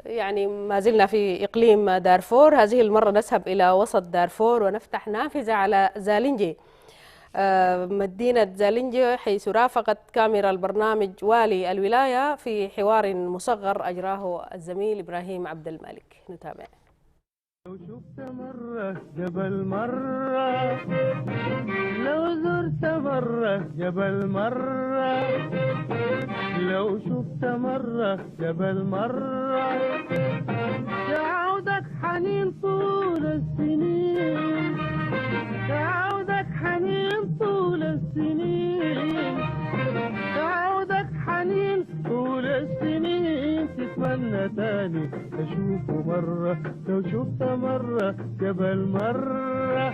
يعني ما زلنا في إقليم دارفور. هذه المرة نذهب إلى وسط دارفور ونفتح نافذة على زالنجي، مدينة زالنجي، حيث رافقت كاميرا البرنامج والي الولاية في حوار مصغر أجراه الزميل إبراهيم عبد الملك. نتابع. لو شفت مرة جبل مرة، لو زرت مرة جبل مرة، لو شفت مرة جبل مرة، يعودك حنين طول السنين، يعودك حنين طول السنين، يعودك حنين طول السنين، تتمنى تاني تشوفه مرة لو شفت مرة جبل مرة.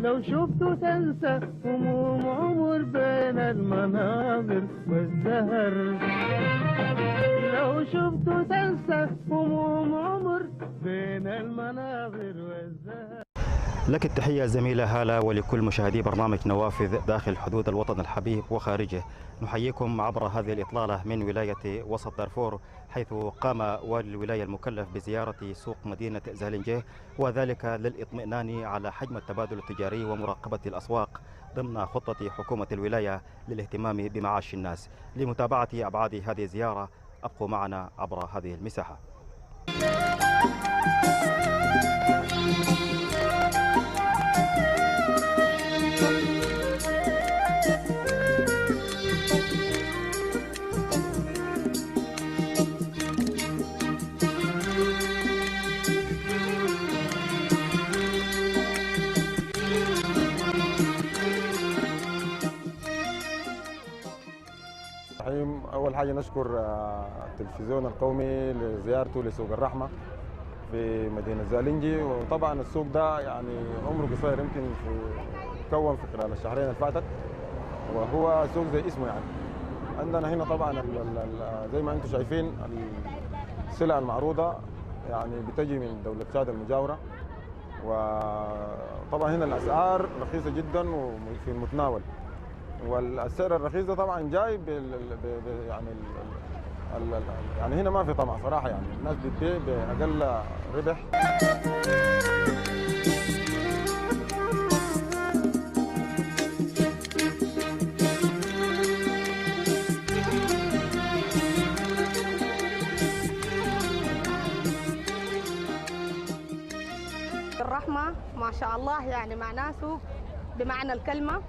لو شفته تنسى هموم عمر بين المناظر والزهر، لو شفته تنسى هموم عمر بين المناظر والزهر. لك التحية زميلة هالة ولكل مشاهدي برنامج نوافذ داخل حدود الوطن الحبيب وخارجه. نحييكم عبر هذه الإطلالة من ولاية وسط دارفور، حيث قام والي الولاية المكلف بزيارة سوق مدينة زالنجيه، وذلك للإطمئنان على حجم التبادل التجاري ومراقبة الأسواق ضمن خطة حكومة الولاية للاهتمام بمعاش الناس. لمتابعة أبعاد هذه الزيارة أبقوا معنا عبر هذه المساحة. أول حاجة نشكر التلفزيون القومي لزيارته لسوق الرحمة في مدينة زالنجي. وطبعا السوق ده يعني عمره قصير، يمكن تكون في خلال الشهرين اللي فاتت، وهو سوق زي اسمه. يعني عندنا هنا طبعا زي ما انتم شايفين السلع المعروضة يعني بتجي من دولة تشاد المجاورة، وطبعا هنا الأسعار رخيصة جدا وفي المتناول. والسعر الرخيص ده طبعا جاي يعني يعني هنا ما في طمع صراحه، يعني الناس بتبيع باقل ربح. الرحمة ما شاء الله يعني معناه سوق بمعنى الكلمة.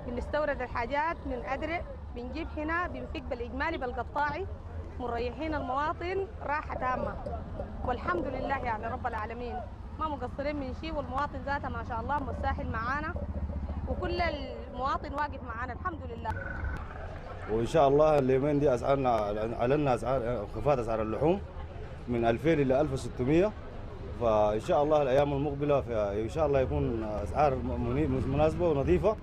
بنستورد الحاجات من أدرق، بنجيب هنا بنفك بالإجمالي بالقطاعي، مريحين المواطن راحة تامة، والحمد لله يعني رب العالمين ما مقصرين من شيء. والمواطن ذاته ما شاء الله متساهل معانا، وكل المواطن واقف معانا الحمد لله. وإن شاء الله اليومين دي أسعارنا أعلنا أسعار انخفاض أسعار اللحوم من 2000 إلى 1600، فإن شاء الله الأيام المقبلة إن شاء الله يكون أسعار مناسبة ونظيفة.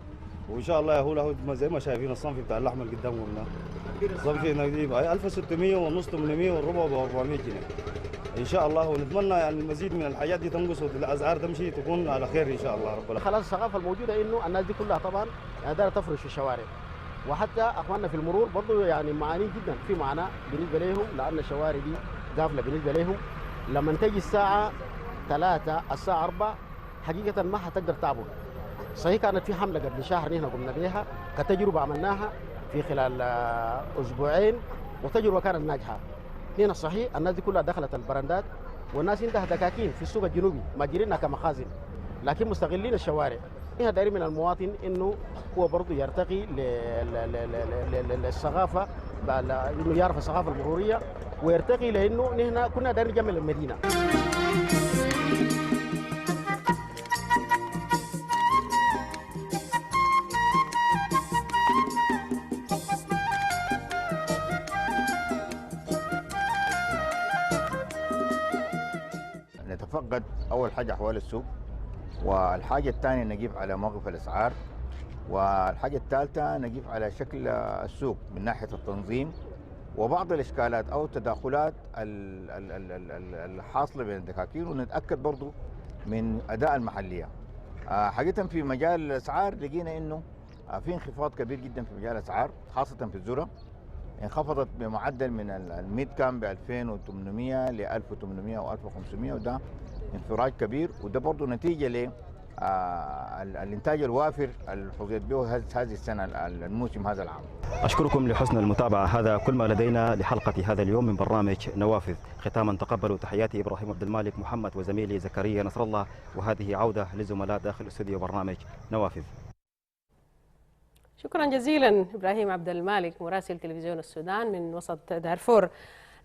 وان شاء الله هو زي ما شايفين الصنف بتاع اللحمه اللي قدامكم ده صنف نجيب 1600 ونص 800 والربع ب 400 جنيه ان شاء الله. ونتمنى يعني المزيد من الحاجات دي تنقص والاسعار تمشي تكون على خير ان شاء الله رب العالمين. خلاص الثقافه الموجوده انه الناس دي كلها طبعا دايره تفرش في الشوارع، وحتى اخواننا في المرور برضه يعني معانين جدا في معاناه بالنسبه لهم، لان الشوارع دي قافله بالنسبه لهم. لما تجي الساعه 3 الساعه 4 حقيقه ما حتقدر تعبر. صحيح كانت في حمله قبل شهر نحن قمنا بها كتجربه عملناها في خلال اسبوعين، وتجربه كانت ناجحه. هنا صحيح الناس دي كلها دخلت البراندات، والناس عندها دكاكين في السوق الجنوبي ماجرينها كمخازن، لكن مستغلين الشوارع. هنا دايرين من المواطن انه هو برضه يرتقي للثقافه، انه يعرف الثقافه المروريه ويرتقي، لانه نحن كنا دايرين نجمل المدينه. نتفقد أول حاجة أحوال السوق، والحاجة الثانية نجيب على موقف الأسعار، والحاجة الثالثة نجيب على شكل السوق من ناحية التنظيم وبعض الإشكالات أو التداخلات الحاصلة بين الدكاكين، ونتأكد برضو من أداء المحلية. حقيقة في مجال الأسعار لقينا إنه في انخفاض كبير جدا في مجال الأسعار، خاصة في الذرة انخفضت بمعدل من الميد كان ب 2800 ل 1800 و 1500، وده انفراج كبير، وده برضه نتيجة ل الانتاج الوافر اللي حظيت به هذه السنة الموسم هذا العام. أشكركم لحسن المتابعة، هذا كل ما لدينا لحلقة هذا اليوم من برنامج نوافذ. ختاما تقبلوا تحياتي إبراهيم عبد المالك محمد وزميلي زكريا نصر الله، وهذه عودة للزملاء داخل استوديو برنامج نوافذ. شكرا جزيلا إبراهيم عبد المالك مراسل تلفزيون السودان من وسط دارفور.